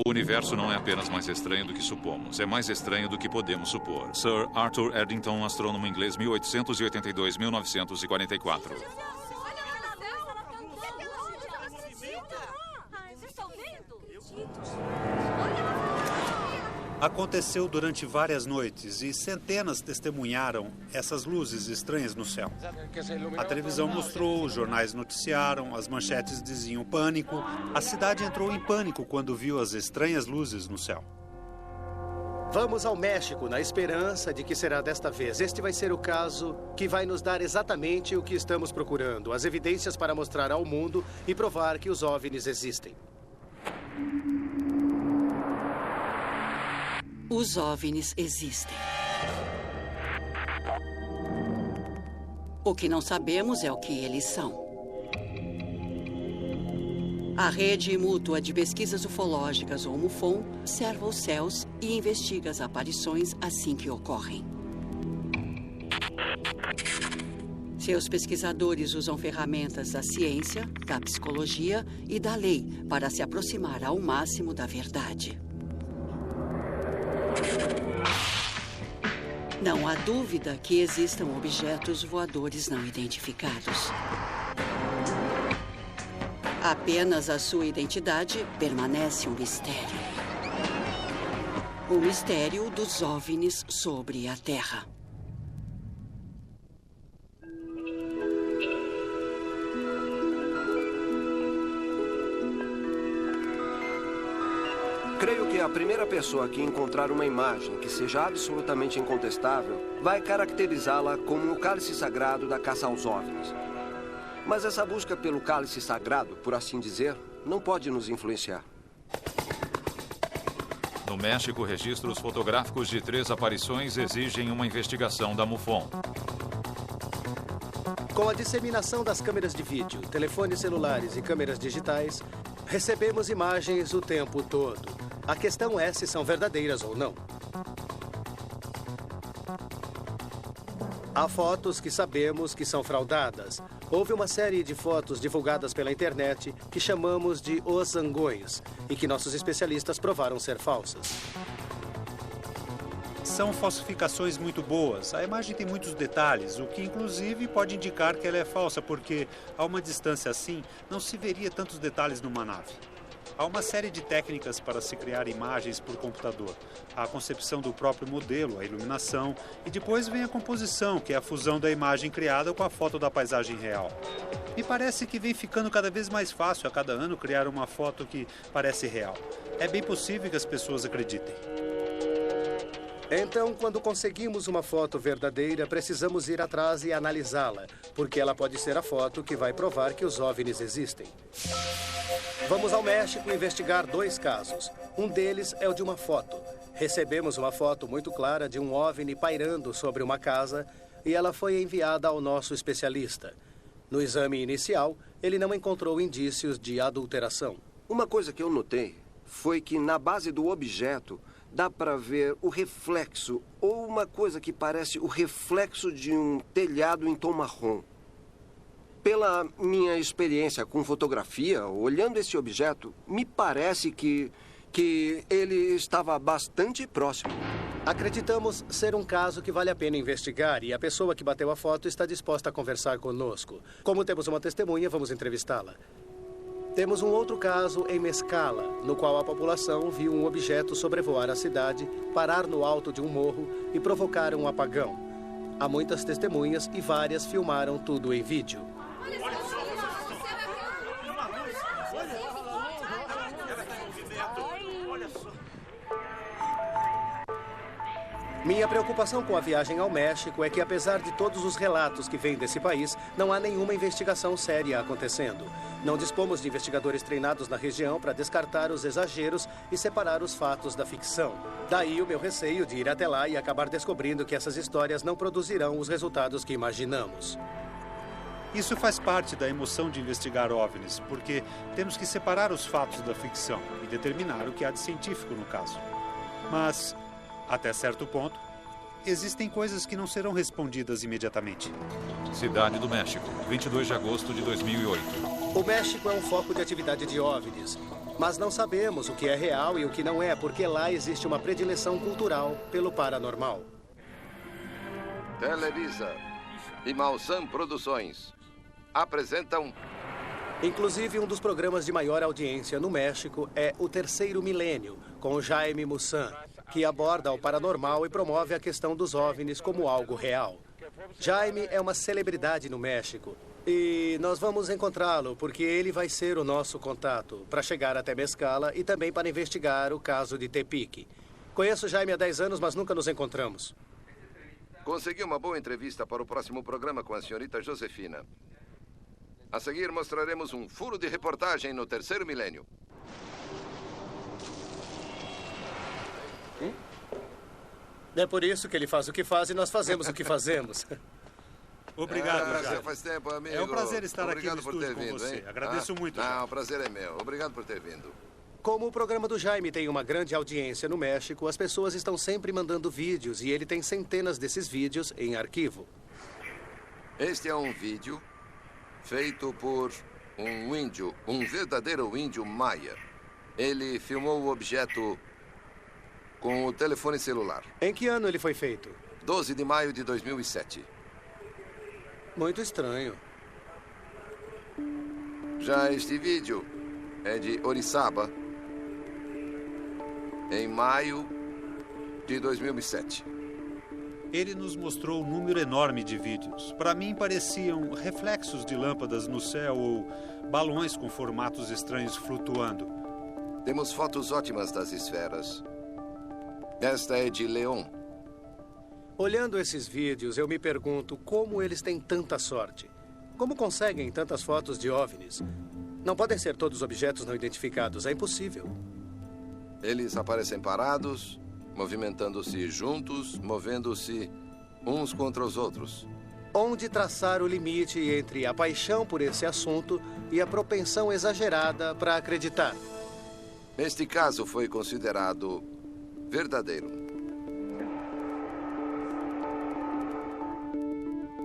O universo não é apenas mais estranho do que supomos, é mais estranho do que podemos supor. Sir Arthur Eddington, astrônomo inglês, 1882-1944. Aconteceu durante várias noites e centenas testemunharam essas luzes estranhas no céu. A televisão mostrou, os jornais noticiaram, as manchetes diziam pânico. A cidade entrou em pânico quando viu as estranhas luzes no céu. Vamos ao México na esperança de que será desta vez. Este vai ser o caso que vai nos dar exatamente o que estamos procurando. As evidências para mostrar ao mundo e provar que os OVNIs existem. Os OVNIs existem. O que não sabemos é o que eles são. A Rede Mútua de Pesquisas Ufológicas, ou MUFON, observa os céus e investiga as aparições assim que ocorrem. Seus pesquisadores usam ferramentas da ciência, da psicologia e da lei para se aproximar ao máximo da verdade. Não há dúvida que existam objetos voadores não identificados. Apenas a sua identidade permanece um mistério. O mistério dos OVNIs sobre a Terra. Creio que a primeira pessoa que encontrar uma imagem que seja absolutamente incontestável vai caracterizá-la como o cálice sagrado da caça aos OVNIs. Mas essa busca pelo cálice sagrado, por assim dizer, não pode nos influenciar. No México, registros fotográficos de 3 aparições exigem uma investigação da MUFON. Com a disseminação das câmeras de vídeo, telefones celulares e câmeras digitais, recebemos imagens o tempo todo. A questão é se são verdadeiras ou não. Há fotos que sabemos que são fraudadas. Houve uma série de fotos divulgadas pela internet que chamamos de Os Zangões e que nossos especialistas provaram ser falsas. São falsificações muito boas. A imagem tem muitos detalhes, o que inclusive pode indicar que ela é falsa, porque a uma distância assim não se veria tantos detalhes numa nave. Há uma série de técnicas para se criar imagens por computador. A concepção do próprio modelo, a iluminação, e depois vem a composição, que é a fusão da imagem criada com a foto da paisagem real. Me parece que vem ficando cada vez mais fácil a cada ano criar uma foto que parece real. É bem possível que as pessoas acreditem. Então, quando conseguimos uma foto verdadeira, precisamos ir atrás e analisá-la, porque ela pode ser a foto que vai provar que os OVNIs existem. Vamos ao México investigar 2 casos. Um deles é o de uma foto. Recebemos uma foto muito clara de um OVNI pairando sobre uma casa e ela foi enviada ao nosso especialista. No exame inicial, ele não encontrou indícios de adulteração. Uma coisa que eu notei foi que na base do objeto dá para ver o reflexo, ou uma coisa que parece o reflexo de um telhado em tom marrom. Pela minha experiência com fotografia, olhando esse objeto, me parece que ele estava bastante próximo. Acreditamos ser um caso que vale a pena investigar e a pessoa que bateu a foto está disposta a conversar conosco. Como temos uma testemunha, vamos entrevistá-la. Temos um outro caso em Mescala, no qual a população viu um objeto sobrevoar a cidade, parar no alto de um morro e provocar um apagão. Há muitas testemunhas e várias filmaram tudo em vídeo. Minha preocupação com a viagem ao México é que, apesar de todos os relatos que vêm desse país, não há nenhuma investigação séria acontecendo. Não dispomos de investigadores treinados na região para descartar os exageros e separar os fatos da ficção. Daí o meu receio de ir até lá e acabar descobrindo que essas histórias não produzirão os resultados que imaginamos. Isso faz parte da emoção de investigar OVNIs, porque temos que separar os fatos da ficção e determinar o que há de científico no caso. Mas, até certo ponto, existem coisas que não serão respondidas imediatamente. Cidade do México, 22 de agosto de 2008. O México é um foco de atividade de OVNIs, mas não sabemos o que é real e o que não é, porque lá existe uma predileção cultural pelo paranormal. Televisa e Malsan Produções apresentam... Inclusive, um dos programas de maior audiência no México é O Terceiro Milênio, com Jaime Maussan, que aborda o paranormal e promove a questão dos OVNIs como algo real. Jaime é uma celebridade no México e nós vamos encontrá-lo porque ele vai ser o nosso contato para chegar até Mescala e também para investigar o caso de Tepic. Conheço Jaime há 10 anos, mas nunca nos encontramos. Consegui uma boa entrevista para o próximo programa com a senhorita Josefina. A seguir, mostraremos um furo de reportagem no Terceiro Milênio. É por isso que ele faz o que faz e nós fazemos o que fazemos. Obrigado, Jaime. Faz tempo, amigo. É um prazer estar aqui no Obrigado por estúdio ter com vindo, você. hein? Agradeço muito, Não, Jaime. o prazer é meu. Obrigado por ter vindo. Como o programa do Jaime tem uma grande audiência no México, as pessoas estão sempre mandando vídeos e ele tem centenas desses vídeos em arquivo. Este é um vídeo feito por um índio, um verdadeiro índio maia. Ele filmou o objeto com o telefone celular. Em que ano ele foi feito? 12 de maio de 2007. Muito estranho. Já este vídeo é de Orizaba, em maio de 2007. Ele nos mostrou um número enorme de vídeos. Para mim, pareciam reflexos de lâmpadas no céu ou balões com formatos estranhos flutuando. Temos fotos ótimas das esferas. Esta é de Leon. Olhando esses vídeos, eu me pergunto como eles têm tanta sorte. Como conseguem tantas fotos de OVNIs? Não podem ser todos objetos não identificados, é impossível. Eles aparecem parados, movimentando-se juntos, movendo-se uns contra os outros. Onde traçar o limite entre a paixão por esse assunto e a propensão exagerada para acreditar? Este caso foi considerado verdadeiro.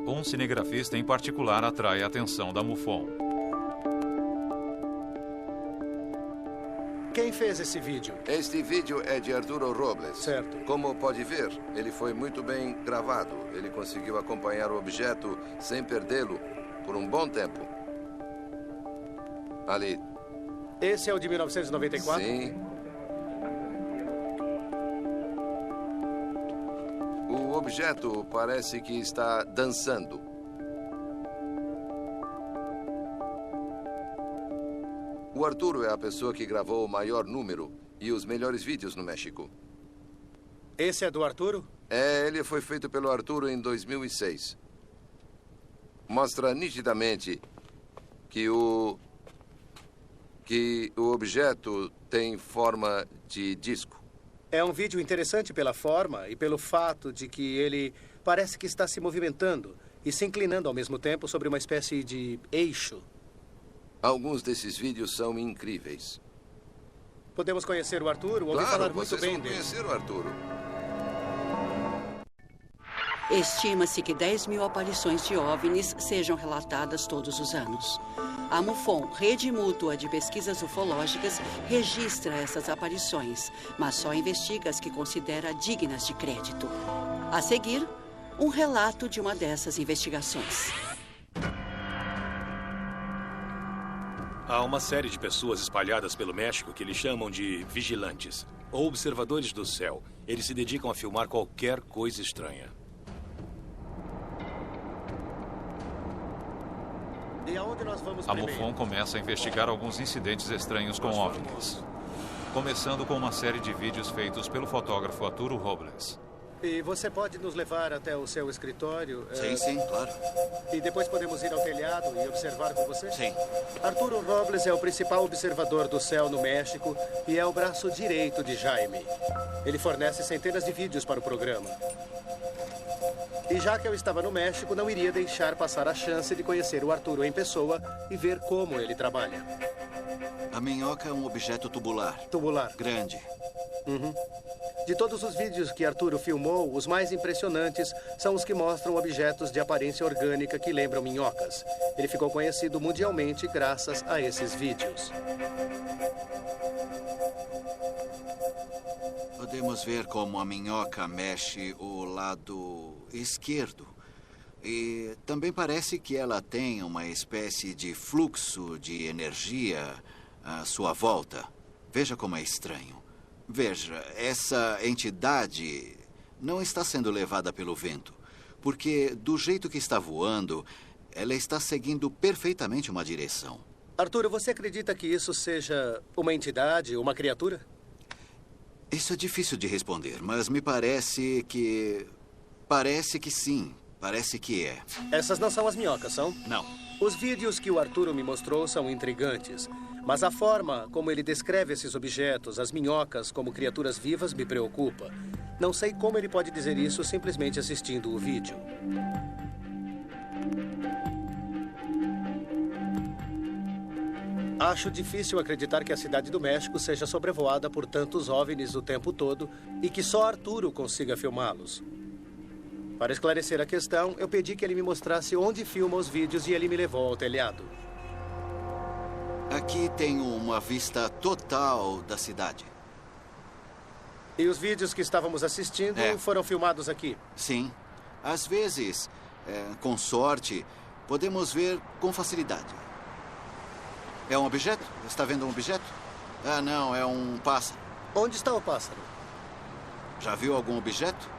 Um cinegrafista em particular atrai a atenção da MUFON. Quem fez esse vídeo? Este vídeo é de Arturo Robles. Certo. Como pode ver, ele foi muito bem gravado. Ele conseguiu acompanhar o objeto sem perdê-lo por um bom tempo. Ali. Esse é o de 1994? Sim. O objeto parece que está dançando. O Arturo é a pessoa que gravou o maior número e os melhores vídeos no México. Esse é do Arturo? É, ele foi feito pelo Arturo em 2006. Mostra nitidamente que o objeto tem forma de disco. É um vídeo interessante pela forma e pelo fato de que ele parece que está se movimentando e se inclinando ao mesmo tempo sobre uma espécie de eixo. Alguns desses vídeos são incríveis. Podemos conhecer o Arturo? Ouvi falar muito bem dele. Conhecer o Arturo. Estima-se que 10.000 aparições de OVNIs sejam relatadas todos os anos. A MUFON, Rede Mútua de Pesquisas Ufológicas, registra essas aparições, mas só investiga as que considera dignas de crédito. A seguir, um relato de uma dessas investigações. Há uma série de pessoas espalhadas pelo México que eles chamam de vigilantes, ou observadores do céu. Eles se dedicam a filmar qualquer coisa estranha. E aonde nós vamos A primeiro? MUFON começa a investigar alguns incidentes estranhos com OVNIs. Começando com uma série de vídeos feitos pelo fotógrafo Arturo Robles. E você pode nos levar até o seu escritório? Sim, claro. E depois podemos ir ao telhado e observar com você? Sim. Arturo Robles é o principal observador do céu no México e é o braço direito de Jaime. Ele fornece centenas de vídeos para o programa. E já que eu estava no México, não iria deixar passar a chance de conhecer o Arturo em pessoa e ver como ele trabalha. A minhoca é um objeto tubular. Tubular. Grande. De todos os vídeos que Arturo filmou, os mais impressionantes são os que mostram objetos de aparência orgânica que lembram minhocas. Ele ficou conhecido mundialmente graças a esses vídeos. Podemos ver como a minhoca mexe o lado esquerdo. E também parece que ela tem uma espécie de fluxo de energia à sua volta. Veja como é estranho. Veja, essa entidade não está sendo levada pelo vento, porque do jeito que está voando, ela está seguindo perfeitamente uma direção. Arturo, você acredita que isso seja uma entidade, uma criatura? Isso é difícil de responder, mas me parece que... Parece que sim. Parece que é. Essas não são as minhocas, são? Não. Os vídeos que o Arturo me mostrou são intrigantes. Mas a forma como ele descreve esses objetos, as minhocas, como criaturas vivas, me preocupa. Não sei como ele pode dizer isso simplesmente assistindo o vídeo. Acho difícil acreditar que a cidade do México seja sobrevoada por tantos OVNIs o tempo todo e que só Arturo consiga filmá-los. Para esclarecer a questão, eu pedi que ele me mostrasse onde filma os vídeos e ele me levou ao telhado. Aqui tenho uma vista total da cidade. E os vídeos que estávamos assistindo foram filmados aqui? Sim. Às vezes, com sorte, podemos ver com facilidade. É um objeto? Está vendo um objeto? Ah, não, é um pássaro. Onde está o pássaro? Já viu algum objeto?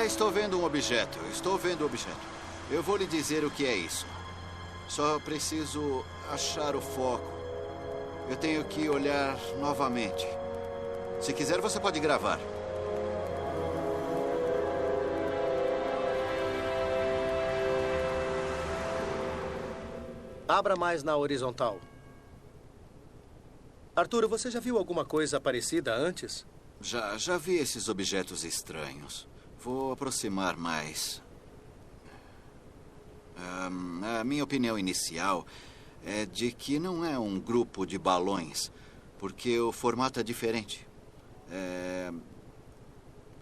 Estou vendo um objeto. Estou vendo o objeto. Eu vou lhe dizer o que é isso. Só preciso achar o foco. Eu tenho que olhar novamente. Se quiser, você pode gravar. Abra mais na horizontal. Arturo, você já viu alguma coisa parecida antes? Já vi esses objetos estranhos. Vou aproximar mais. A minha opinião inicial é de que não é um grupo de balões, porque o formato é diferente.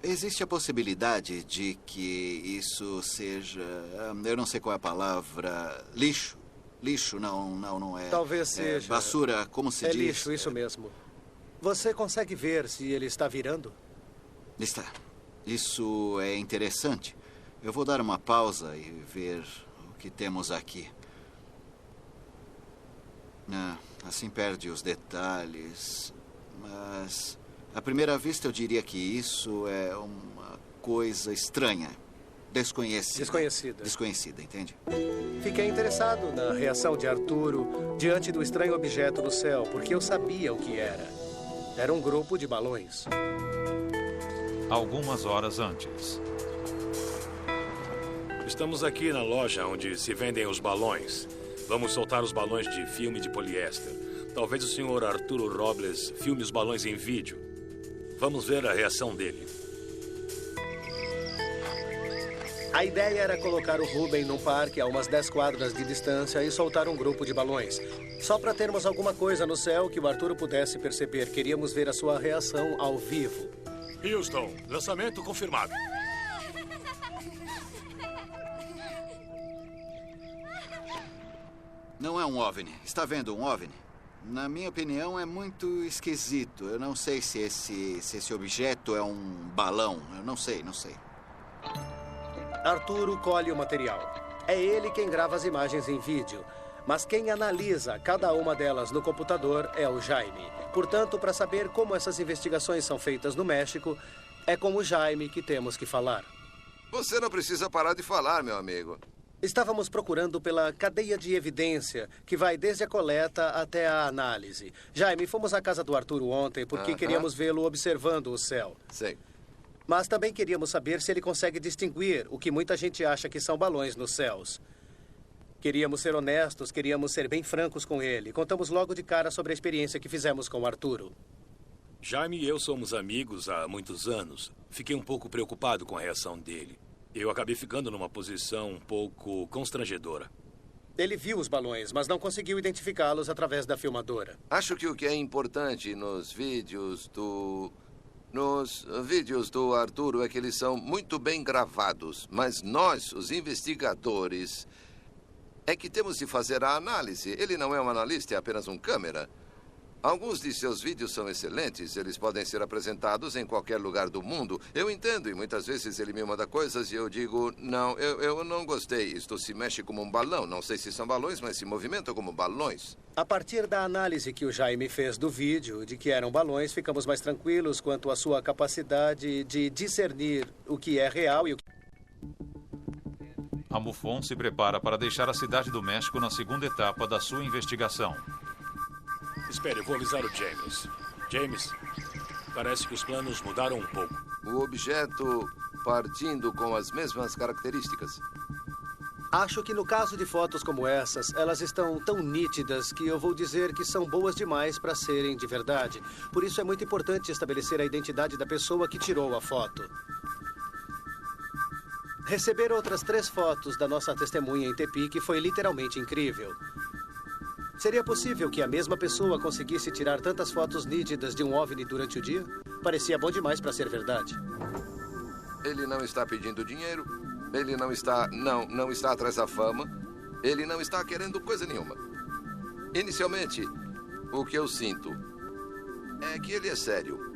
Existe a possibilidade de que isso seja... eu não sei qual é a palavra... Lixo. Lixo, não é... Talvez seja... Basura, como se diz? É lixo, isso mesmo. Você consegue ver se ele está virando? Está. Isso é interessante. Eu vou dar uma pausa e ver o que temos aqui. Assim perde os detalhes. Mas, à primeira vista, eu diria que isso é uma coisa estranha. Desconhecida. Desconhecida, entende? Fiquei interessado na reação de Arturo diante do estranho objeto no céu, porque eu sabia o que era. Era um grupo de balões. Algumas horas antes. Estamos aqui na loja onde se vendem os balões. Vamos soltar os balões de filme de poliéster. Talvez o senhor Arturo Robles filme os balões em vídeo. Vamos ver a reação dele. A ideia era colocar o Ruben num parque a umas 10 quadras de distância e soltar um grupo de balões. Só para termos alguma coisa no céu que o Arturo pudesse perceber. Queríamos ver a sua reação ao vivo. Houston, lançamento confirmado. Não é um OVNI. Está vendo um OVNI? Na minha opinião, é muito esquisito. Eu não sei se esse objeto é um balão. Eu não sei. Arturo colhe o material. É ele quem grava as imagens em vídeo. Mas quem analisa cada uma delas no computador é o Jaime. Portanto, para saber como essas investigações são feitas no México, é com o Jaime que temos que falar. Você não precisa parar de falar, meu amigo. Estávamos procurando pela cadeia de evidência, que vai desde a coleta até a análise. Jaime, fomos à casa do Arturo ontem porque queríamos vê-lo observando o céu. Sim. Mas também queríamos saber se ele consegue distinguir o que muita gente acha que são balões nos céus. Queríamos ser honestos, queríamos ser bem francos com ele. Contamos logo de cara sobre a experiência que fizemos com o Arturo. Jaime e eu somos amigos há muitos anos. Fiquei um pouco preocupado com a reação dele. Eu acabei ficando numa posição um pouco constrangedora. Ele viu os balões, mas não conseguiu identificá-los através da filmadora. Acho que o que é importante nos vídeos do Arturo é que eles são muito bem gravados. Mas nós, os investigadores, é que temos de fazer a análise. Ele não é um analista, é apenas um câmera. Alguns de seus vídeos são excelentes. Eles podem ser apresentados em qualquer lugar do mundo. Eu entendo, e muitas vezes ele me manda coisas e eu digo, não, eu não gostei. Isto se mexe como um balão. Não sei se são balões, mas se movimenta como balões. A partir da análise que o Jaime fez do vídeo de que eram balões, ficamos mais tranquilos quanto à sua capacidade de discernir o que é real e o que... A MUFON se prepara para deixar a cidade do México na segunda etapa da sua investigação. Espere, eu vou avisar o James. James, parece que os planos mudaram um pouco. O objeto partindo com as mesmas características. Acho que no caso de fotos como essas, elas estão tão nítidas que eu vou dizer que são boas demais para serem de verdade. Por isso é muito importante estabelecer a identidade da pessoa que tirou a foto. Receber outras 3 fotos da nossa testemunha em Tepic foi literalmente incrível. Seria possível que a mesma pessoa conseguisse tirar tantas fotos nítidas de um OVNI durante o dia? Parecia bom demais para ser verdade. Ele não está pedindo dinheiro. Ele não está atrás da fama. Ele não está querendo coisa nenhuma. Inicialmente, o que eu sinto é que ele é sério.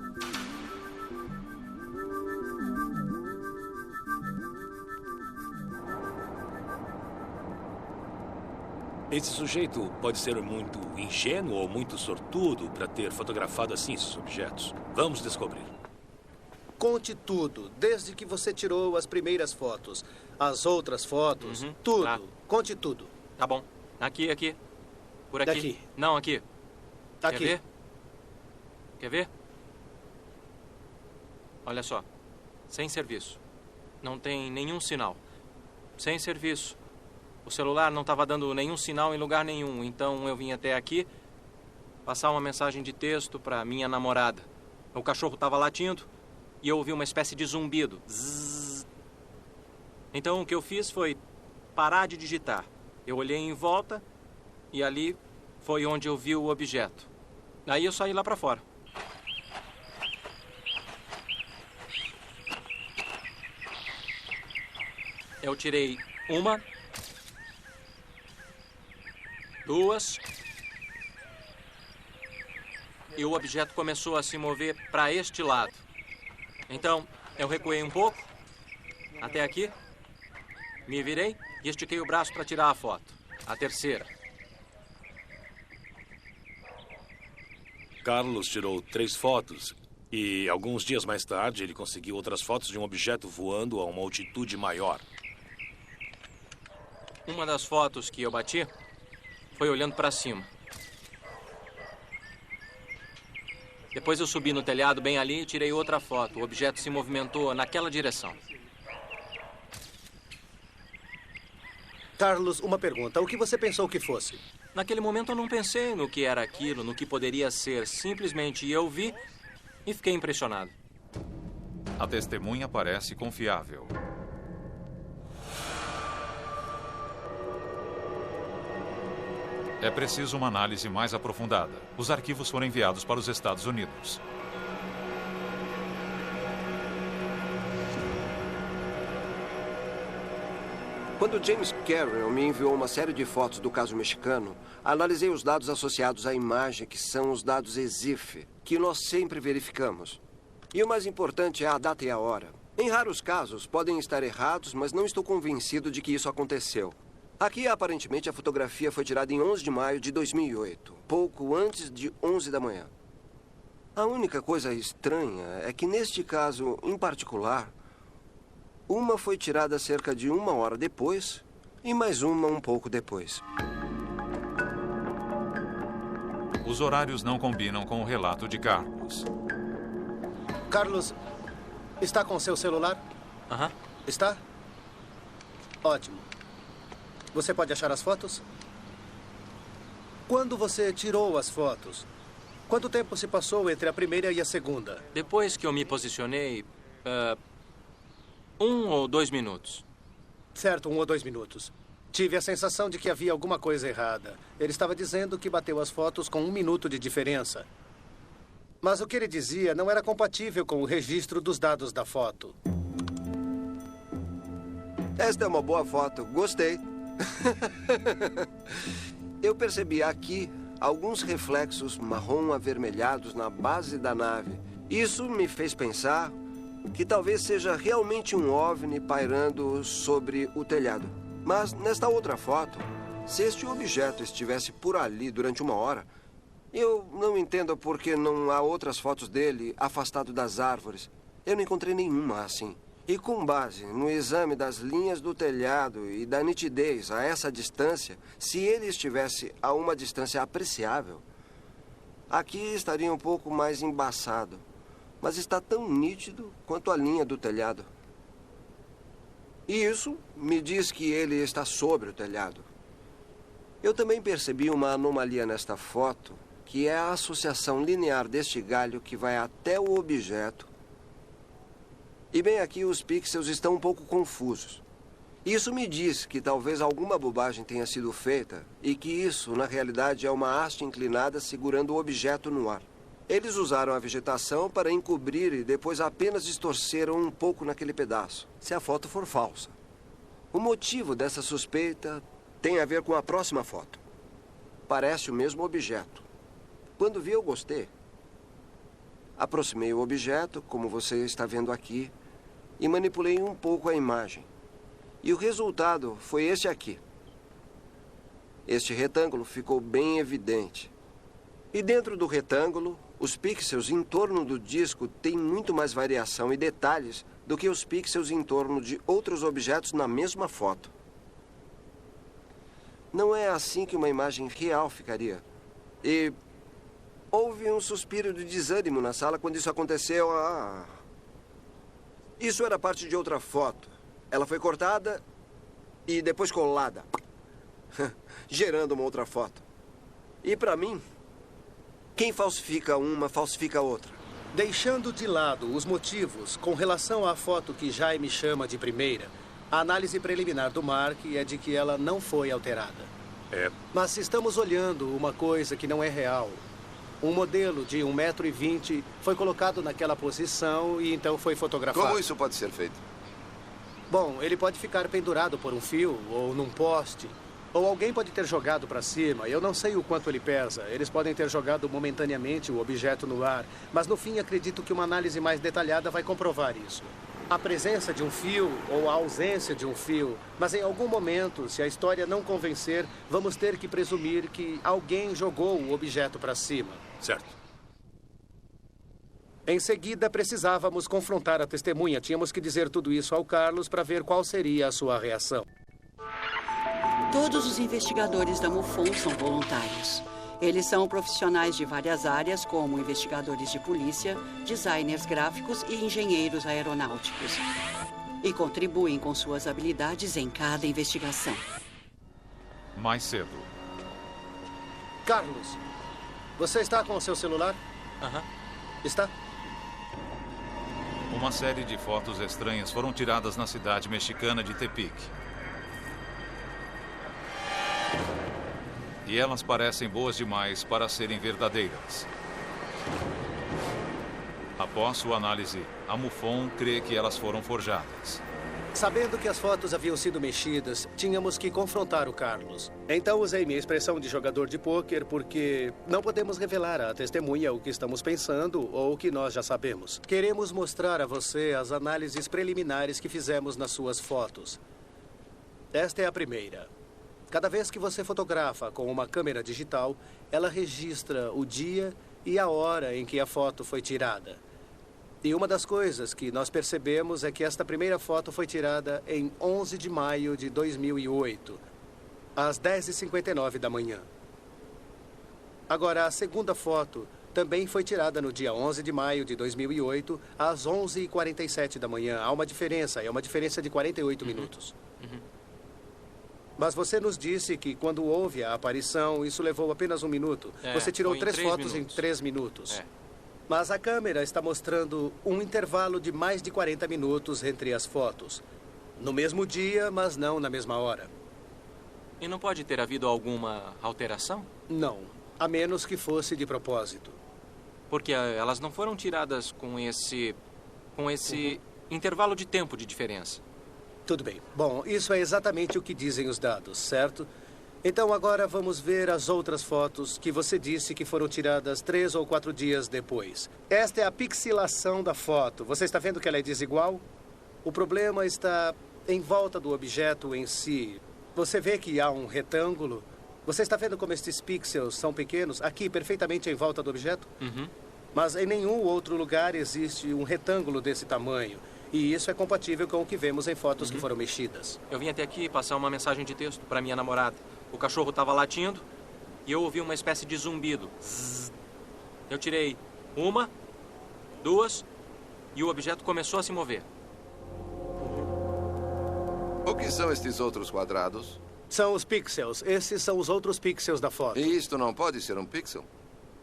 Esse sujeito pode ser muito ingênuo ou muito sortudo para ter fotografado assim esses objetos. Vamos descobrir. Conte tudo, desde que você tirou as primeiras fotos, as outras fotos, tudo. Tá. Conte tudo. Tá bom. Aqui. Por aqui. Daqui. Não, aqui. Aqui. Quer ver? Quer ver? Olha só. Sem serviço. Não tem nenhum sinal. Sem serviço. O celular não estava dando nenhum sinal em lugar nenhum, então eu vim até aqui passar uma mensagem de texto para minha namorada. O cachorro estava latindo e eu ouvi uma espécie de zumbido. Zzz. Então o que eu fiz foi parar de digitar. Eu olhei em volta e ali foi onde eu vi o objeto. Aí eu saí lá para fora. Eu tirei 1, 2. E o objeto começou a se mover para este lado. Então, eu recuei um pouco, até aqui, me virei e estiquei o braço para tirar a foto. A terceira. Carlos tirou 3 fotos e alguns dias mais tarde ele conseguiu outras fotos de um objeto voando a uma altitude maior. Uma das fotos que eu bati foi olhando para cima. Depois eu subi no telhado bem ali e tirei outra foto. O objeto se movimentou naquela direção. Carlos, uma pergunta. O que você pensou que fosse? Naquele momento eu não pensei no que era aquilo, no que poderia ser. Simplesmente eu vi e fiquei impressionado. A testemunha parece confiável. É preciso uma análise mais aprofundada. Os arquivos foram enviados para os Estados Unidos. Quando James Carroll me enviou uma série de fotos do caso mexicano, analisei os dados associados à imagem, que são os dados EXIF, que nós sempre verificamos. E o mais importante é a data e a hora. Em raros casos, podem estar errados, mas não estou convencido de que isso aconteceu. Aqui, aparentemente, a fotografia foi tirada em 11 de maio de 2008, pouco antes de 11 da manhã. A única coisa estranha é que, neste caso em particular, uma foi tirada cerca de 1 hora depois e mais uma um pouco depois. Os horários não combinam com o relato de Carlos. Carlos, está com seu celular? Aham. Está? Ótimo. Você pode achar as fotos? Quando você tirou as fotos, quanto tempo se passou entre a primeira e a segunda? Depois que eu me posicionei, 1 ou 2 minutos. Certo, 1 ou 2 minutos. Tive a sensação de que havia alguma coisa errada. Ele estava dizendo que bateu as fotos com 1 minuto de diferença. Mas o que ele dizia não era compatível com o registro dos dados da foto. Esta é uma boa foto. Gostei. Eu percebi aqui alguns reflexos marrom avermelhados na base da nave. Isso me fez pensar que talvez seja realmente um OVNI pairando sobre o telhado. Mas nesta outra foto, se este objeto estivesse por ali durante 1 hora, eu não entendo por que não há outras fotos dele afastado das árvores. Eu não encontrei nenhuma assim. E com base no exame das linhas do telhado e da nitidez a essa distância, se ele estivesse a uma distância apreciável, aqui estaria um pouco mais embaçado. Mas está tão nítido quanto a linha do telhado. E isso me diz que ele está sobre o telhado. Eu também percebi uma anomalia nesta foto, que é a associação linear deste galho que vai até o objeto. E bem aqui os pixels estão um pouco confusos. Isso me diz que talvez alguma bobagem tenha sido feita e que isso, na realidade, é uma haste inclinada segurando o objeto no ar. Eles usaram a vegetação para encobrir e depois apenas distorceram um pouco naquele pedaço, se a foto for falsa. O motivo dessa suspeita tem a ver com a próxima foto. Parece o mesmo objeto. Quando vi, eu gostei. Aproximei o objeto, como você está vendo aqui, e manipulei um pouco a imagem. E o resultado foi este aqui. Este retângulo ficou bem evidente. E dentro do retângulo, os pixels em torno do disco têm muito mais variação e detalhes do que os pixels em torno de outros objetos na mesma foto. Não é assim que uma imagem real ficaria. E houve um suspiro de desânimo na sala quando isso aconteceu. Isso era parte de outra foto. Ela foi cortada e depois colada, gerando uma outra foto. E para mim, quem falsifica uma, falsifica a outra. Deixando de lado os motivos com relação à foto que Jaime chama de primeira, a análise preliminar do Mark é de que ela não foi alterada. Mas se estamos olhando uma coisa que não é real, um modelo de 1,20 m foi colocado naquela posição e então foi fotografado. Como isso pode ser feito? Bom, ele pode ficar pendurado por um fio ou num poste. Ou alguém pode ter jogado para cima. Eu não sei o quanto ele pesa. Eles podem ter jogado momentaneamente o objeto no ar. Mas no fim, acredito que uma análise mais detalhada vai comprovar isso. A presença de um fio ou a ausência de um fio. Mas em algum momento, se a história não convencer, vamos ter que presumir que alguém jogou o objeto para cima. Certo. Em seguida, precisávamos confrontar a testemunha. Tínhamos que dizer tudo isso ao Carlos para ver qual seria a sua reação. Todos os investigadores da MUFON são voluntários. Eles são profissionais de várias áreas, como investigadores de polícia, designers gráficos e engenheiros aeronáuticos. E contribuem com suas habilidades em cada investigação. Mais cedo. Carlos, você está com o seu celular? Aham. Está? Uma série de fotos estranhas foram tiradas na cidade mexicana de Tepic. E elas parecem boas demais para serem verdadeiras. Após sua análise, a MUFON crê que elas foram forjadas. Sabendo que as fotos haviam sido mexidas, tínhamos que confrontar o Carlos. Então usei minha expressão de jogador de pôquer porque não podemos revelar à testemunha o que estamos pensando ou o que nós já sabemos. Queremos mostrar a você as análises preliminares que fizemos nas suas fotos. Esta é a primeira. Cada vez que você fotografa com uma câmera digital, ela registra o dia e a hora em que a foto foi tirada. E uma das coisas que nós percebemos é que esta primeira foto foi tirada em 11 de maio de 2008, às 10h59 da manhã. Agora, a segunda foto também foi tirada no dia 11 de maio de 2008, às 11h47 da manhã. Há uma diferença, é uma diferença de 48 minutos. Mas você nos disse que quando houve a aparição, isso levou apenas 1 minuto. Você tirou 3 fotos em 3 minutos. Mas a câmera está mostrando um intervalo de mais de 40 minutos entre as fotos. No mesmo dia, mas não na mesma hora. E não pode ter havido alguma alteração? Não, a menos que fosse de propósito. Porque elas não foram tiradas com esse intervalo de tempo de diferença. Tudo bem. Bom, isso é exatamente o que dizem os dados, certo? Então agora vamos ver as outras fotos que você disse que foram tiradas 3 ou 4 dias depois. Esta é a pixilação da foto. Você está vendo que ela é desigual? O problema está em volta do objeto em si. Você vê que há um retângulo. Você está vendo como estes pixels são pequenos? Aqui, perfeitamente em volta do objeto? Uhum. Mas em nenhum outro lugar existe um retângulo desse tamanho. E isso é compatível com o que vemos em fotos que foram mexidas. Eu vim até aqui passar uma mensagem de texto para minha namorada. O cachorro estava latindo e eu ouvi uma espécie de zumbido. Zzz. Eu tirei 1, 2 e o objeto começou a se mover. O que são estes outros quadrados? São os pixels. Esses são os outros pixels da foto. E isto não pode ser um pixel?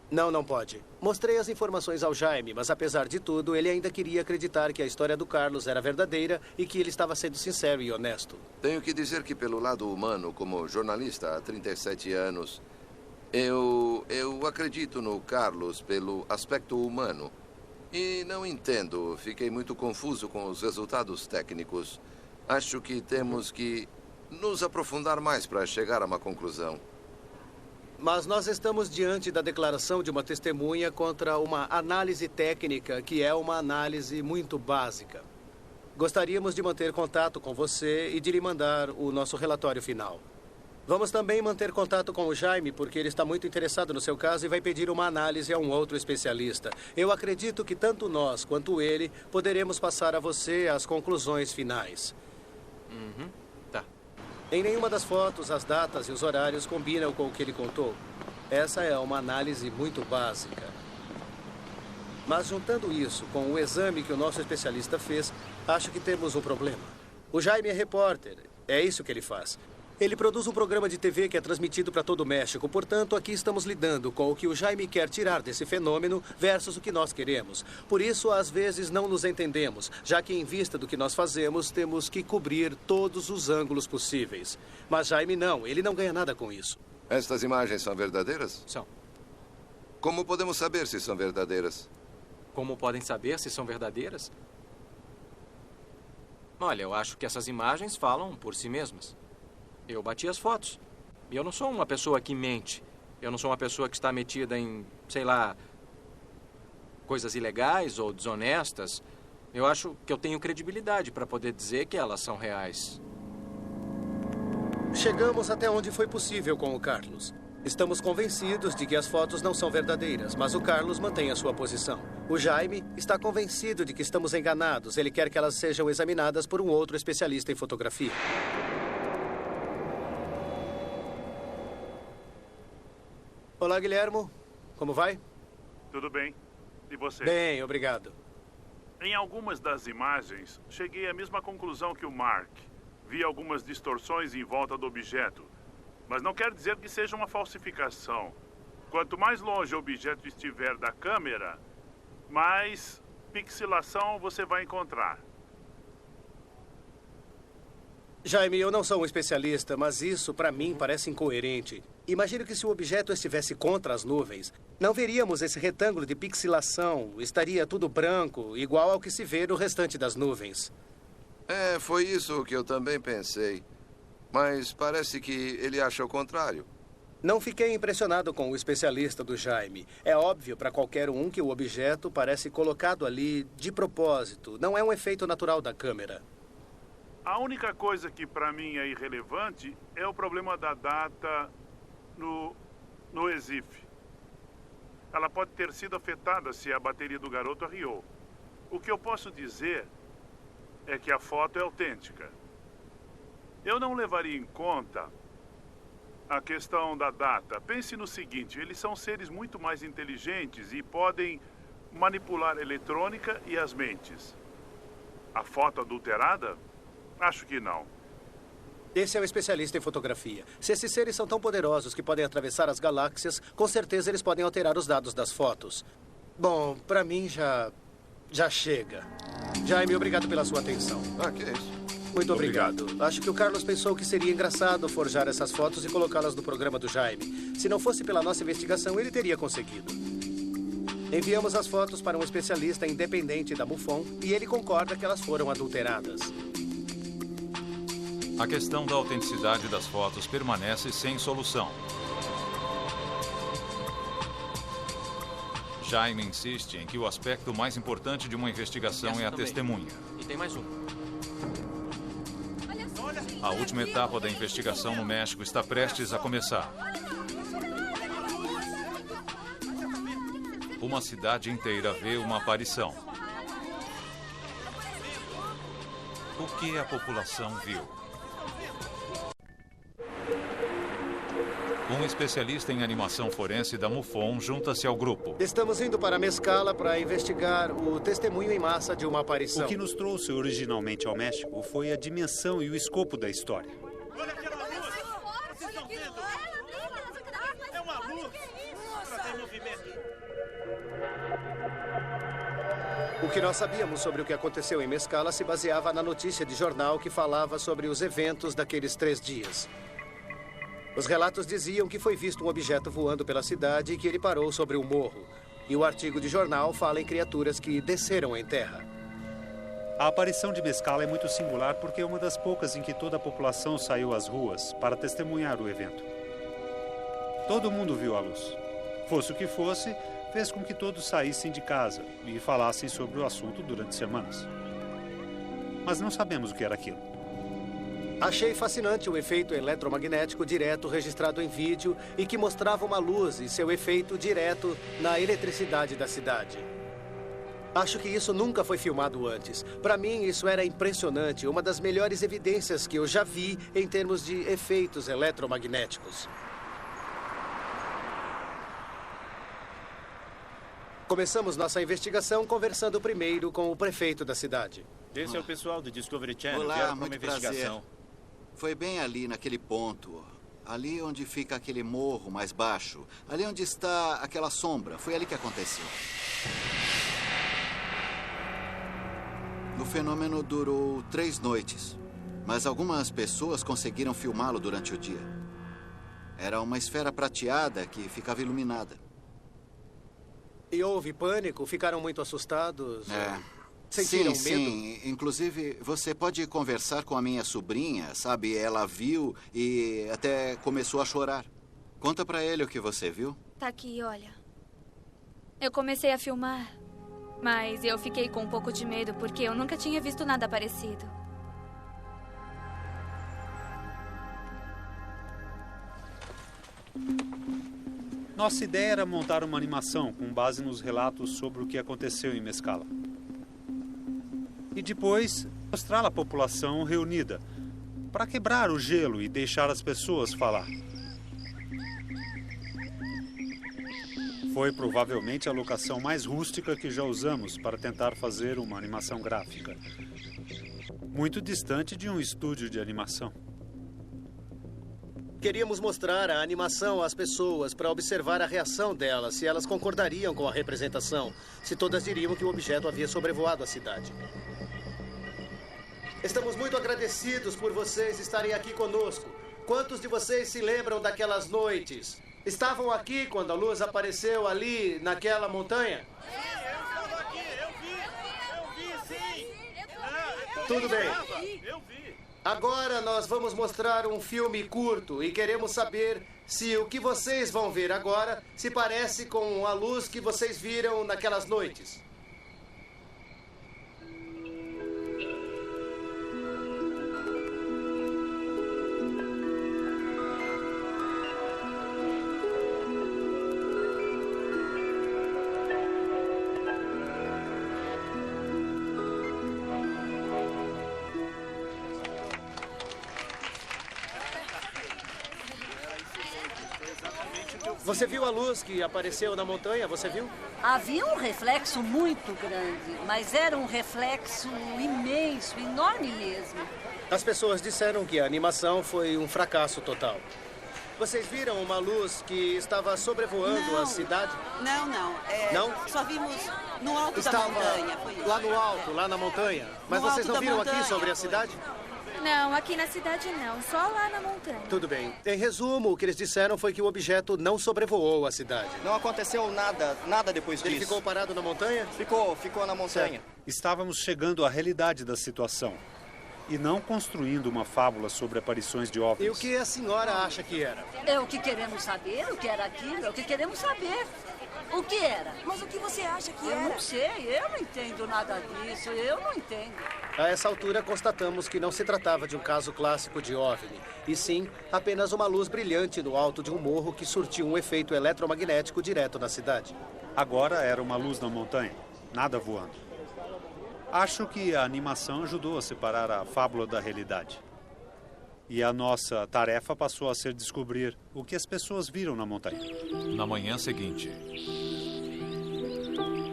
Não, não pode. Mostrei as informações ao Jaime, mas apesar de tudo, ele ainda queria acreditar que a história do Carlos era verdadeira e que ele estava sendo sincero e honesto. Tenho que dizer que pelo lado humano, como jornalista há 37 anos, eu acredito no Carlos pelo aspecto humano. E não entendo, fiquei muito confuso com os resultados técnicos. Acho que temos que nos aprofundar mais para chegar a uma conclusão. Mas nós estamos diante da declaração de uma testemunha contra uma análise técnica que é uma análise muito básica. Gostaríamos de manter contato com você e de lhe mandar o nosso relatório final. Vamos também manter contato com o Jaime, porque ele está muito interessado no seu caso e vai pedir uma análise a um outro especialista. Eu acredito que tanto nós quanto ele poderemos passar a você as conclusões finais. Uhum. Tá. Em nenhuma das fotos, as datas e os horários combinam com o que ele contou. Essa é uma análise muito básica. Mas juntando isso com o exame que o nosso especialista fez, acho que temos um problema. O Jaime é repórter. É isso que ele faz. Ele produz um programa de TV que é transmitido para todo o México. Portanto, aqui estamos lidando com o que o Jaime quer tirar desse fenômeno versus o que nós queremos. Por isso, às vezes, não nos entendemos, já que, em vista do que nós fazemos, temos que cobrir todos os ângulos possíveis. Mas Jaime não. Ele não ganha nada com isso. Estas imagens são verdadeiras? São. Como podemos saber se são verdadeiras? Como podem saber se são verdadeiras? Olha, eu acho que essas imagens falam por si mesmas. Eu bati as fotos. E eu não sou uma pessoa que mente. Eu não sou uma pessoa que está metida em, sei lá, coisas ilegais ou desonestas. Eu acho que eu tenho credibilidade para poder dizer que elas são reais. Chegamos até onde foi possível com o Carlos. Estamos convencidos de que as fotos não são verdadeiras, mas o Carlos mantém a sua posição. O Jaime está convencido de que estamos enganados. Ele quer que elas sejam examinadas por um outro especialista em fotografia. Olá, Guilhermo. Como vai? Tudo bem. E você? Bem, obrigado. Em algumas das imagens, cheguei à mesma conclusão que o Mark. Vi algumas distorções em volta do objeto. Mas não quer dizer que seja uma falsificação. Quanto mais longe o objeto estiver da câmera, mais pixelação você vai encontrar. Jaime, eu não sou um especialista, mas isso, para mim, parece incoerente. Imagino que se o objeto estivesse contra as nuvens, não veríamos esse retângulo de pixelação. Estaria tudo branco, igual ao que se vê no restante das nuvens. Foi isso que eu também pensei. Mas parece que ele acha o contrário. Não fiquei impressionado com o especialista do Jaime. É óbvio para qualquer um que o objeto parece colocado ali de propósito. Não é um efeito natural da câmera. A única coisa que para mim é irrelevante é o problema da data no EXIF. Ela pode ter sido afetada se a bateria do garoto arriou. O que eu posso dizer é que a foto é autêntica. Eu não levaria em conta a questão da data. Pense no seguinte, eles são seres muito mais inteligentes e podem manipular a eletrônica e as mentes. A foto adulterada? Acho que não. Esse é um especialista em fotografia. Se esses seres são tão poderosos que podem atravessar as galáxias, com certeza eles podem alterar os dados das fotos. Bom, para mim já chega. Jaime, obrigado pela sua atenção. Que é isso? Muito obrigado. Acho que o Carlos pensou que seria engraçado forjar essas fotos e colocá-las no programa do Jaime. Se não fosse pela nossa investigação, ele teria conseguido. Enviamos as fotos para um especialista independente da MUFON e ele concorda que elas foram adulteradas. A questão da autenticidade das fotos permanece sem solução. Jaime insiste em que o aspecto mais importante de uma investigação é a testemunha. E tem mais um. A última etapa da investigação no México está prestes a começar. Uma cidade inteira vê uma aparição. O que a população viu? Um especialista em animação forense da MUFON junta-se ao grupo. Estamos indo para Mescala para investigar o testemunho em massa de uma aparição. O que nos trouxe originalmente ao México foi a dimensão e o escopo da história. Olha aquela luz! Vocês estão vendo? É uma luz! Para ter movimento. O que nós sabíamos sobre o que aconteceu em Mescala se baseava na notícia de jornal que falava sobre os eventos daqueles 3 dias. Os relatos diziam que foi visto um objeto voando pela cidade e que ele parou sobre um morro. E o artigo de jornal fala em criaturas que desceram em terra. A aparição de Mescala é muito singular porque é uma das poucas em que toda a população saiu às ruas para testemunhar o evento. Todo mundo viu a luz. Fosse o que fosse, fez com que todos saíssem de casa e falassem sobre o assunto durante semanas. Mas não sabemos o que era aquilo. Achei fascinante o efeito eletromagnético direto registrado em vídeo e que mostrava uma luz e seu efeito direto na eletricidade da cidade. Acho que isso nunca foi filmado antes. Para mim, isso era impressionante, uma das melhores evidências que eu já vi em termos de efeitos eletromagnéticos. Começamos nossa investigação conversando primeiro com o prefeito da cidade. Esse é o pessoal do Discovery Channel. Olá, muito prazer. Foi bem ali, naquele ponto. Ali onde fica aquele morro mais baixo. Ali onde está aquela sombra. Foi ali que aconteceu. O fenômeno durou 3 noites. Mas algumas pessoas conseguiram filmá-lo durante o dia. Era uma esfera prateada que ficava iluminada. E houve pânico? Ficaram muito assustados? É. Sentiram medo? Sim. Inclusive, você pode conversar com a minha sobrinha, sabe? Ela viu e até começou a chorar. Conta pra ele o que você viu. Tá aqui, olha. Eu comecei a filmar, mas eu fiquei com um pouco de medo porque eu nunca tinha visto nada parecido. Nossa ideia era montar uma animação com base nos relatos sobre o que aconteceu em Mescala. E depois mostrá-la à população reunida, para quebrar o gelo e deixar as pessoas falar. Foi provavelmente a locação mais rústica que já usamos para tentar fazer uma animação gráfica. Muito distante de um estúdio de animação. Queríamos mostrar a animação às pessoas para observar a reação delas, se elas concordariam com a representação, se todas diriam que o objeto havia sobrevoado a cidade. Estamos muito agradecidos por vocês estarem aqui conosco. Quantos de vocês se lembram daquelas noites? Estavam aqui quando a luz apareceu ali naquela montanha? Eu estava aqui, eu vi sim. Tudo bem. Eu vi. Agora nós vamos mostrar um filme curto e queremos saber se o que vocês vão ver agora se parece com a luz que vocês viram naquelas noites. Você viu a luz que apareceu na montanha? Você viu? Havia um reflexo muito grande, mas era um reflexo imenso, enorme mesmo. As pessoas disseram que a animação foi um fracasso total. Vocês viram uma luz que estava sobrevoando a cidade? Não. Não? Só vimos no alto Estava da montanha. Foi isso. lá no alto, lá na montanha. Mas No vocês alto não da viram aqui montanha, sobre a foi. cidade? Não, aqui na cidade não. Só lá na montanha. Tudo bem. Em resumo, o que eles disseram foi que o objeto não sobrevoou a cidade. Não aconteceu nada depois disso. Ele ficou parado na montanha? Ficou na montanha. Certo. Estávamos chegando à realidade da situação. E não construindo uma fábula sobre aparições de OVNIs. E o que a senhora acha que era? É o que queremos saber, o que era aquilo, é o que queremos saber. O que era? Mas o que você acha que Eu era? não sei, eu não entendo nada disso, eu não entendo. A essa altura, constatamos que não se tratava de um caso clássico de OVNI, e sim apenas uma luz brilhante no alto de um morro que surtiu um efeito eletromagnético direto na cidade. Agora era uma luz na montanha, nada voando. Acho que a animação ajudou a separar a fábula da realidade. E a nossa tarefa passou a ser descobrir o que as pessoas viram na montanha. Na manhã seguinte.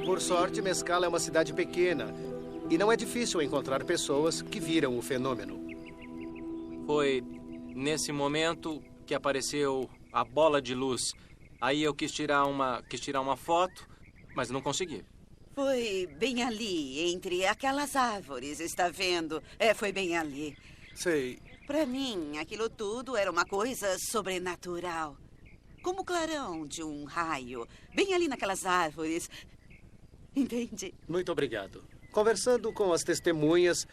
Por sorte, Mescala é uma cidade pequena e não é difícil encontrar pessoas que viram o fenômeno. Foi nesse momento que apareceu a bola de luz. Aí eu quis tirar uma foto, mas não consegui. Foi bem ali, entre aquelas árvores, está vendo? Foi bem ali. Sei. Para mim, aquilo tudo era uma coisa sobrenatural. Como o clarão de um raio, bem ali naquelas árvores. Entende? Muito obrigado. Conversando com as testemunhas,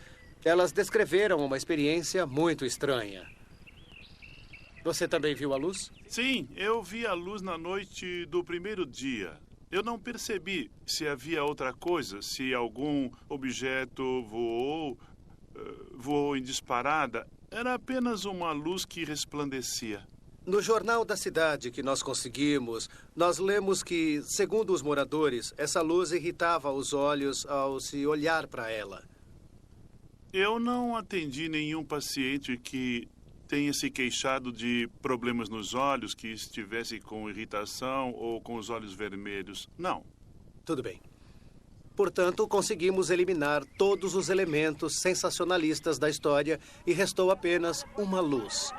elas descreveram uma experiência muito estranha. Você também viu a luz? Sim, eu vi a luz na noite do primeiro dia. Eu não percebi se havia outra coisa, se algum objeto voou em disparada. Era apenas uma luz que resplandecia. No jornal da cidade que nós conseguimos, nós lemos que, segundo os moradores, essa luz irritava os olhos ao se olhar para ela. Eu não atendi nenhum paciente que tenha se queixado de problemas nos olhos, que estivesse com irritação ou com os olhos vermelhos. Não. Tudo bem. Portanto, conseguimos eliminar todos os elementos sensacionalistas da história e restou apenas uma luz.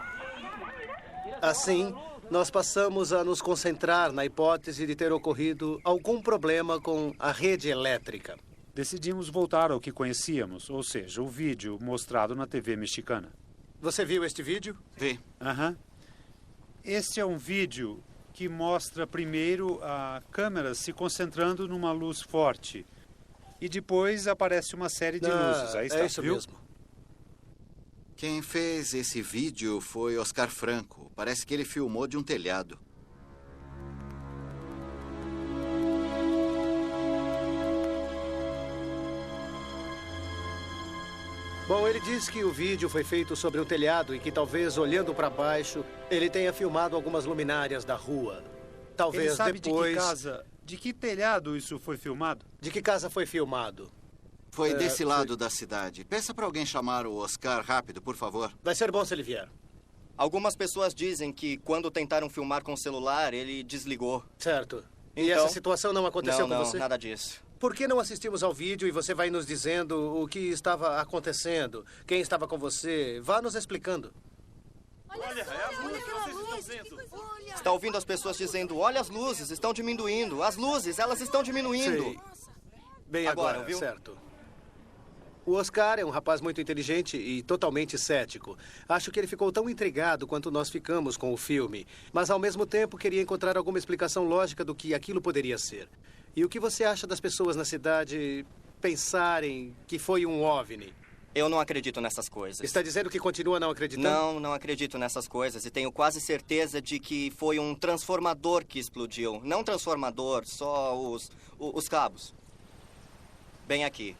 Assim, nós passamos a nos concentrar na hipótese de ter ocorrido algum problema com a rede elétrica. Decidimos voltar ao que conhecíamos, ou seja, o vídeo mostrado na TV mexicana. Você viu este vídeo? Vi. Aham. Este é um vídeo que mostra primeiro a câmera se concentrando numa luz forte. E depois aparece uma série de luzes. Aí está, é isso viu? mesmo. Quem fez esse vídeo foi Oscar Franco. Parece que ele filmou de um telhado. Bom, ele diz que o vídeo foi feito sobre um telhado e que talvez, olhando para baixo, ele tenha filmado algumas luminárias da rua. Talvez Ele sabe depois... de que telhado isso foi filmado? De que casa foi filmado? Foi desse lado da cidade. Peça para alguém chamar o Oscar rápido, por favor. Vai ser bom se ele vier. Algumas pessoas dizem que quando tentaram filmar com o celular, ele desligou. Certo. E Então, essa situação não aconteceu com você? Não, nada disso. Por que não assistimos ao vídeo e você vai nos dizendo o que estava acontecendo? Quem estava com você? Vá nos explicando. Olha, é a luz que vocês estão vendo. Está ouvindo as pessoas dizendo, olha as luzes, estão diminuindo. As luzes, elas estão diminuindo. Sei. Bem Agora, viu? Certo. O Oscar é um rapaz muito inteligente e totalmente cético. Acho que ele ficou tão intrigado quanto nós ficamos com o filme. Mas, ao mesmo tempo, queria encontrar alguma explicação lógica do que aquilo poderia ser. E o que você acha das pessoas na cidade pensarem que foi um OVNI? Eu não acredito nessas coisas. Está dizendo que continua não acreditando? Não acredito nessas coisas. E tenho quase certeza de que foi um transformador que explodiu. Não transformador, só os cabos. Bem aqui.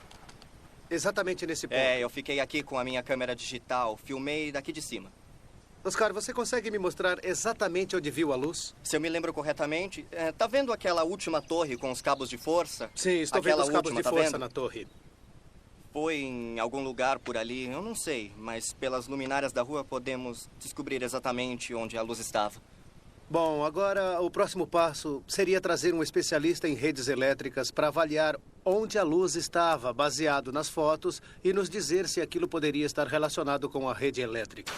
Exatamente nesse ponto. Eu fiquei aqui com a minha câmera digital. Filmei daqui de cima. Oscar, você consegue me mostrar exatamente onde viu a luz? Se eu me lembro corretamente, tá vendo aquela última torre com os cabos de força? Sim, estou vendo os cabos de força na torre. Foi em algum lugar por ali, eu não sei, mas pelas luminárias da rua podemos descobrir exatamente onde a luz estava. Bom, agora o próximo passo seria trazer um especialista em redes elétricas para avaliar onde a luz estava, baseado nas fotos, e nos dizer se aquilo poderia estar relacionado com a rede elétrica.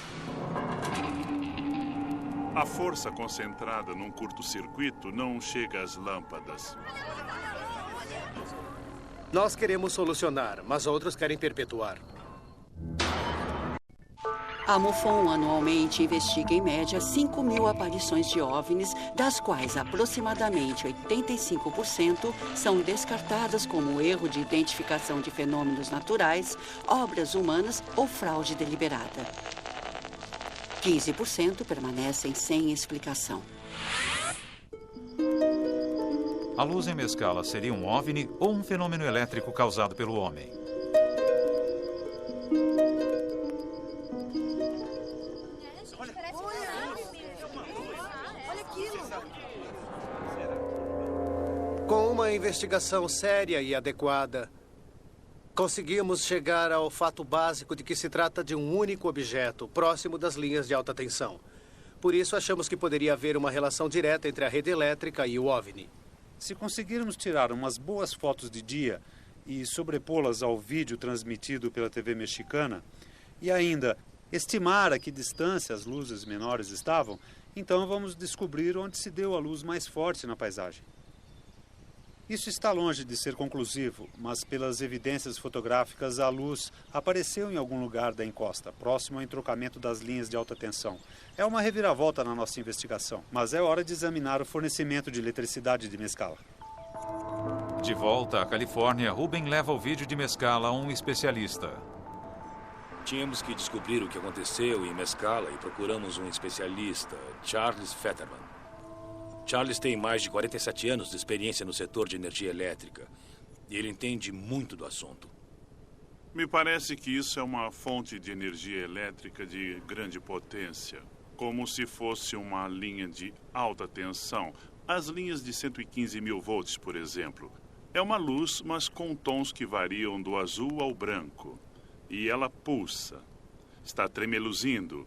A força concentrada num curto-circuito não chega às lâmpadas. Nós queremos solucionar, mas outros querem perpetuar. A MUFON anualmente investiga em média 5.000 aparições de OVNIs, das quais aproximadamente 85% são descartadas como erro de identificação de fenômenos naturais, obras humanas ou fraude deliberada. 15% permanecem sem explicação. A luz em Mescala seria um OVNI ou um fenômeno elétrico causado pelo homem? Com uma investigação séria e adequada, conseguimos chegar ao fato básico de que se trata de um único objeto, próximo das linhas de alta tensão. Por isso, achamos que poderia haver uma relação direta entre a rede elétrica e o OVNI. Se conseguirmos tirar umas boas fotos de dia e sobrepô-las ao vídeo transmitido pela TV mexicana, e ainda estimar a que distância as luzes menores estavam, então vamos descobrir onde se deu a luz mais forte na paisagem. Isso está longe de ser conclusivo, mas pelas evidências fotográficas, a luz apareceu em algum lugar da encosta, próximo ao entrocamento das linhas de alta tensão. É uma reviravolta na nossa investigação, mas é hora de examinar o fornecimento de eletricidade de Mescala. De volta à Califórnia, Ruben leva o vídeo de Mescala a um especialista. Tínhamos que descobrir o que aconteceu em Mescala e procuramos um especialista, Charles Fetterman. Charles tem mais de 47 anos de experiência no setor de energia elétrica. E ele entende muito do assunto. Me parece que isso é uma fonte de energia elétrica de grande potência. Como se fosse uma linha de alta tensão. As linhas de 115 mil volts, por exemplo. É uma luz, mas com tons que variam do azul ao branco. E ela pulsa. Está tremeluzindo.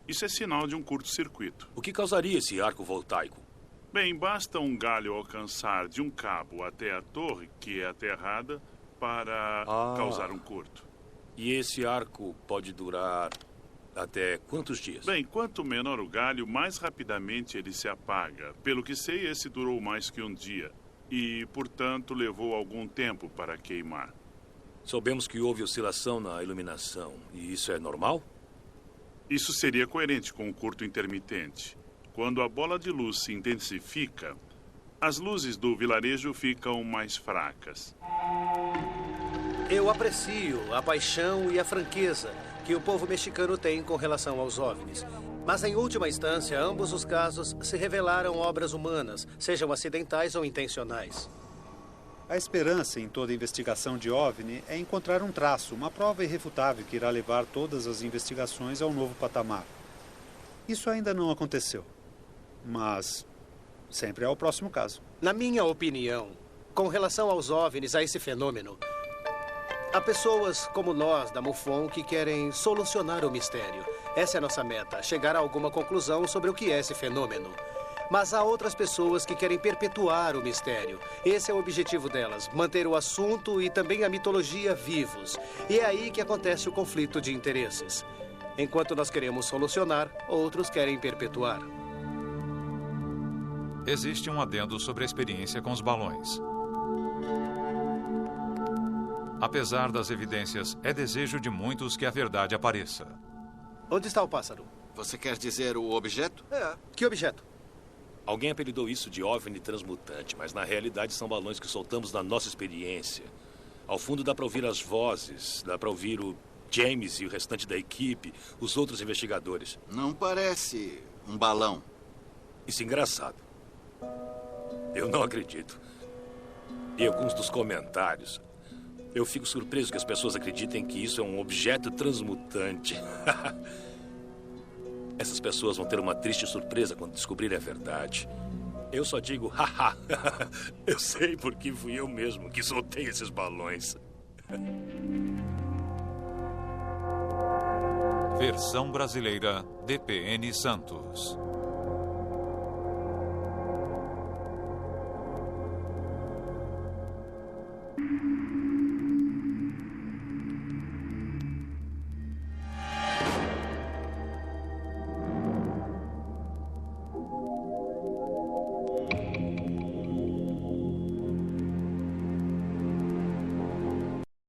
Isso é sinal de um curto-circuito. O que causaria esse arco voltaico? Bem, basta um galho alcançar de um cabo até a torre, que é aterrada, para causar um curto. E esse arco pode durar até quantos dias? Bem, quanto menor o galho, mais rapidamente ele se apaga. Pelo que sei, esse durou mais que um dia. E, portanto, levou algum tempo para queimar. Soubemos que houve oscilação na iluminação. E isso é normal? Isso seria coerente com o curto intermitente. Quando a bola de luz se intensifica, as luzes do vilarejo ficam mais fracas. Eu aprecio a paixão e a franqueza que o povo mexicano tem com relação aos OVNIs. Mas, em última instância, ambos os casos se revelaram obras humanas, sejam acidentais ou intencionais. A esperança em toda investigação de OVNI é encontrar um traço, uma prova irrefutável que irá levar todas as investigações ao novo patamar. Isso ainda não aconteceu. Mas sempre é o próximo caso. Na minha opinião, com relação aos OVNIs, a esse fenômeno, há pessoas como nós, da MUFON, que querem solucionar o mistério. Essa é a nossa meta, chegar a alguma conclusão sobre o que é esse fenômeno. Mas há outras pessoas que querem perpetuar o mistério. Esse é o objetivo delas, manter o assunto e também a mitologia vivos. E é aí que acontece o conflito de interesses. Enquanto nós queremos solucionar, outros querem perpetuar. Existe um adendo sobre a experiência com os balões. Apesar das evidências, é desejo de muitos que a verdade apareça. Onde está o pássaro? Você quer dizer o objeto? Que objeto? Alguém apelidou isso de OVNI transmutante, mas na realidade são balões que soltamos na nossa experiência. Ao fundo dá para ouvir as vozes, dá para ouvir o James e o restante da equipe, os outros investigadores. Não parece um balão. Isso é engraçado. Eu não acredito. E alguns dos comentários, eu fico surpreso que as pessoas acreditem que isso é um objeto transmutante. Essas pessoas vão ter uma triste surpresa quando descobrirem a verdade. Eu só digo, haha, eu sei porque fui eu mesmo que soltei esses balões. Versão brasileira, DPN Santos.